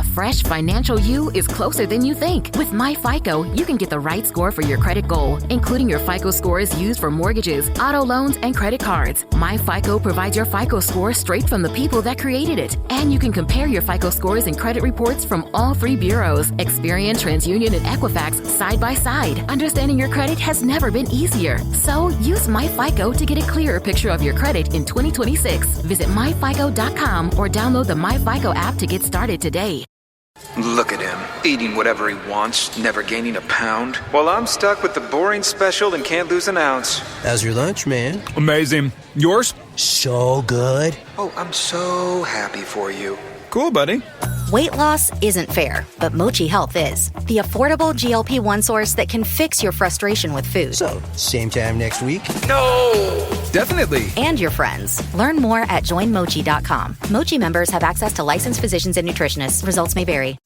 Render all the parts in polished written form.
fresh financial you is closer than you think. With MyFICO, you can get the right score for your credit goal, including your FICO scores used for mortgages, auto loans, and credit cards. MyFICO provides your FICO score straight from the people that created it. And you can compare your FICO scores and credit reports from all three bureaus, Experian, TransUnion, and Equifax, side by side. Understanding your credit has never been easier. So use MyFICO to get a clearer picture of your credit in 2026. Visit myfico.com or download the MyFICO app to get started today. Look at him, eating whatever he wants, never gaining a pound. While I'm stuck with the boring special and can't lose an ounce. How's your lunch, man? Amazing. Yours? So good. Oh, I'm so happy for you. Cool, buddy. Weight loss isn't fair, but Mochi Health is. The affordable GLP-1 source that can fix your frustration with food. So, same time next week? No! Definitely. And your friends. Learn more at joinmochi.com. Mochi members have access to licensed physicians and nutritionists. Results may vary.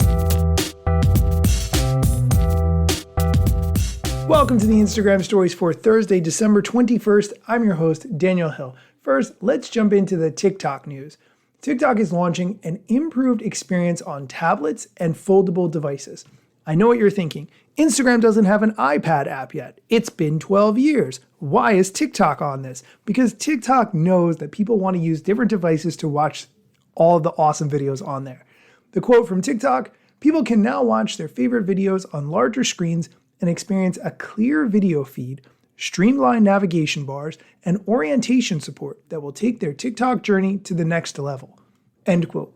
Welcome to the Instagram Stories for Thursday, December 21st. I'm your host, Daniel Hill. First, let's jump into the TikTok news. TikTok is launching an improved experience on tablets and foldable devices. I know what you're thinking. Instagram doesn't have an iPad app yet. It's been 12 years. Why is TikTok on this? Because TikTok knows that people want to use different devices to watch all of the awesome videos on there. The quote from TikTok, people can now watch their favorite videos on larger screens and experience a clear video feed, streamlined navigation bars, and orientation support that will take their TikTok journey to the next level. End quote.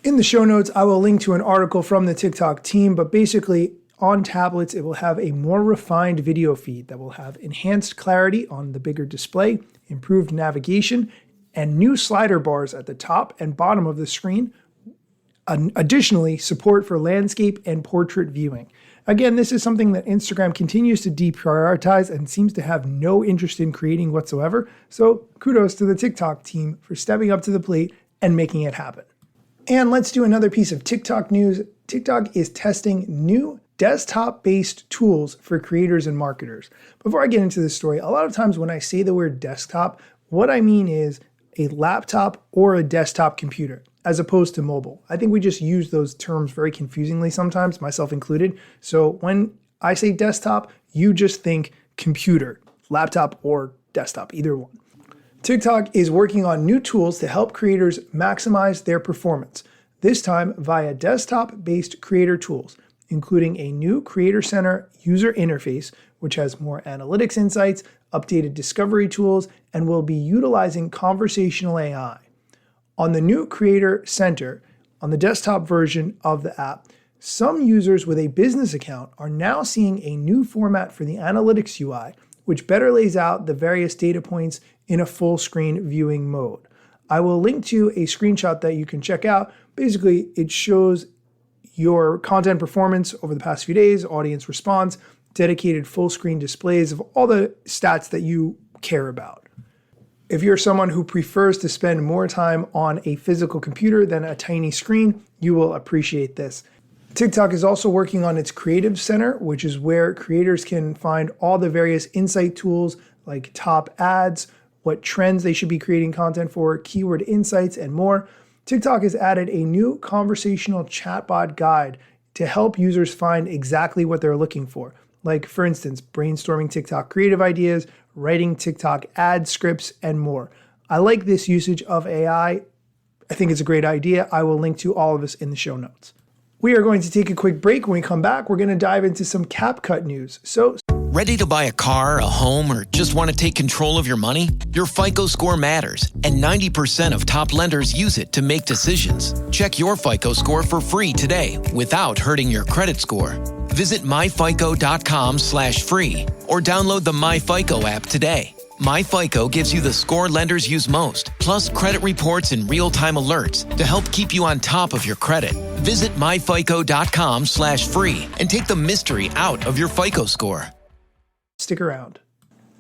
In the show notes, I will link to an article from the TikTok team, but basically on tablets, it will have a more refined video feed that will have enhanced clarity on the bigger display, improved navigation, and new slider bars at the top and bottom of the screen. Additionally, support for landscape and portrait viewing. Again, this is something that Instagram continues to deprioritize and seems to have no interest in creating whatsoever. So kudos to the TikTok team for stepping up to the plate and making it happen. And let's do another piece of TikTok news. TikTok is testing new desktop-based tools for creators and marketers. Before I get into this story, a lot of times when I say the word desktop, what I mean is a laptop or a desktop computer, as opposed to mobile. I think we just use those terms very confusingly sometimes, myself included. So when I say desktop, you just think computer, laptop or desktop, either one. TikTok is working on new tools to help creators maximize their performance, this time via desktop-based creator tools, including a new Creator Center user interface, which has more analytics insights, updated discovery tools, and will be utilizing conversational AI. On the new Creator Center, on the desktop version of the app, some users with a business account are now seeing a new format for the analytics UI, which better lays out the various data points in a full screen viewing mode. I will link to a screenshot that you can check out. Basically, it shows your content performance over the past few days, audience response, dedicated full screen displays of all the stats that you care about. If you're someone who prefers to spend more time on a physical computer than a tiny screen, you will appreciate this. TikTok is also working on its Creative Center, which is where creators can find all the various insight tools like top ads, what trends they should be creating content for, keyword insights, and more. TikTok has added a new conversational chatbot guide to help users find exactly what they're looking for. Like, for instance, brainstorming TikTok creative ideas, writing TikTok ad scripts, and more. I like this usage of AI. I think it's a great idea. I will link to all of this in the show notes. We are going to take a quick break. When we come back, we're going to dive into some CapCut news. Ready to buy a car, a home, or just want to take control of your money? Your FICO score matters, and 90% of top lenders use it to make decisions. Check your FICO score for free today without hurting your credit score. Visit myfico.com/free or download the MyFICO app today. MyFICO gives you the score lenders use most, plus credit reports and real-time alerts to help keep you on top of your credit. Visit myfico.com/free and take the mystery out of your FICO score. Stick around.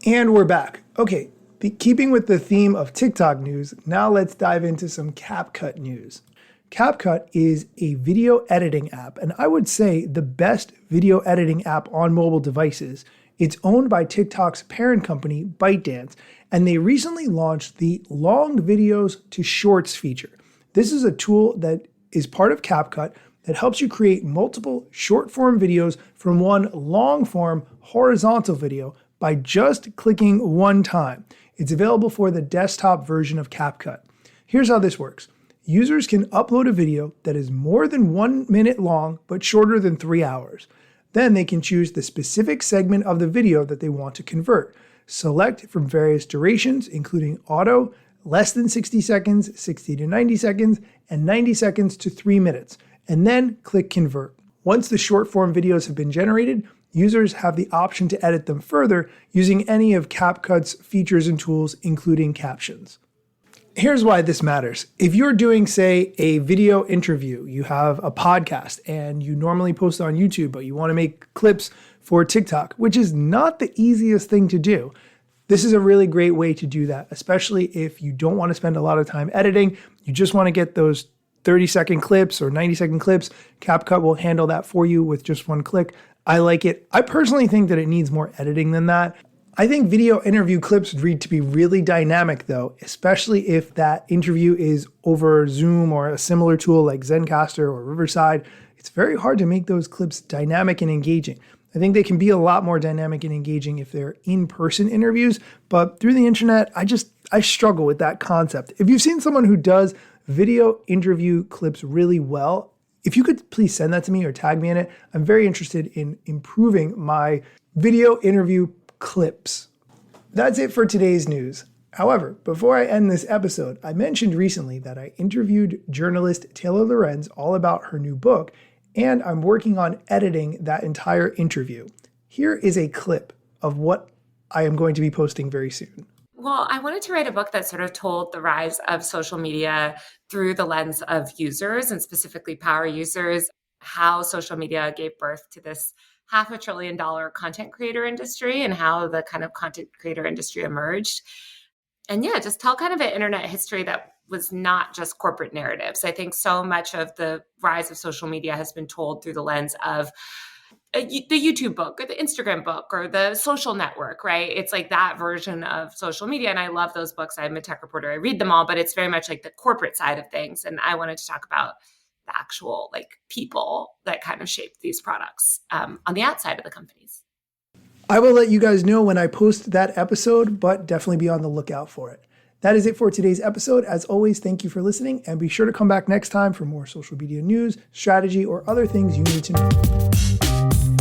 And we're back. Okay, keeping with the theme of TikTok news, now let's dive into some CapCut news. CapCut is a video editing app, and I would say the best video editing app on mobile devices. It's owned by TikTok's parent company, ByteDance, and they recently launched the Long Videos to Shorts feature. This is a tool that is part of CapCut, that helps you create multiple short-form videos from one long-form horizontal video by just clicking one time. It's available for the desktop version of CapCut. Here's how this works. Users can upload a video that is more than 1 minute long but shorter than 3 hours. Then they can choose the specific segment of the video that they want to convert. Select from various durations, including auto, less than 60 seconds, 60 to 90 seconds, and 90 seconds to 3 minutes, and then click Convert. Once the short form videos have been generated, users have the option to edit them further using any of CapCut's features and tools, including captions. Here's why this matters. If you're doing, say, a video interview, you have a podcast and you normally post it on YouTube, but you want to make clips for TikTok, which is not the easiest thing to do. This is a really great way to do that, especially if you don't want to spend a lot of time editing. You just want to get those 30-second clips or 90-second clips. CapCut will handle that for you with just one click. I like it. I personally think that it needs more editing than that. I think video interview clips need to be really dynamic though, especially if that interview is over Zoom or a similar tool like Zencastr or Riverside. It's very hard to make those clips dynamic and engaging. I think they can be a lot more dynamic and engaging if they're in-person interviews, but through the internet, I struggle with that concept. If you've seen someone who does video interview clips really well, if you could please send that to me or tag me in it, I'm very interested in improving my video interview clips. That's it for today's news. However, before I end this episode, I mentioned recently that I interviewed journalist Taylor Lorenz all about her new book, and I'm working on editing that entire interview. Here is a clip of what I am going to be posting very soon. Well, I wanted to write a book that sort of told the rise of social media through the lens of users, and specifically power users, how social media gave birth to this $500 billion content creator industry and how the kind of content creator industry emerged. And yeah, just tell kind of an internet history that was not just corporate narratives. I think so much of the rise of social media has been told through the lens of the YouTube book or the Instagram book or the social network, right? It's like that version of social media. And I love those books. I'm a tech reporter. I read them all, but it's very much like the corporate side of things. And I wanted to talk about the actual like people that kind of shape these products on the outside of the companies. I will let you guys know when I post that episode, but definitely be on the lookout for it. That is it for today's episode. As always, thank you for listening, and be sure to come back next time for more social media news, strategy, or other things you need to know.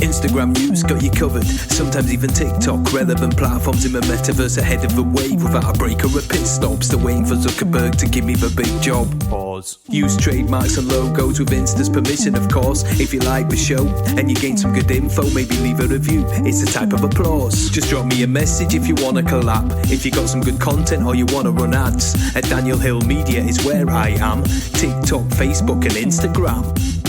Instagram news got you covered, sometimes even TikTok. Relevant platforms in the metaverse ahead of the wave, without a break or a pit stop. Still waiting for Zuckerberg to give me the big job. Pause. Use trademarks and logos with Insta's permission, of course. If you like the show and you gain some good info, maybe leave a review. It's a type of applause. Just drop me a message if you want to collab. If you got some good content or you want to run ads, at Daniel Hill Media is where I am. TikTok, Facebook and Instagram.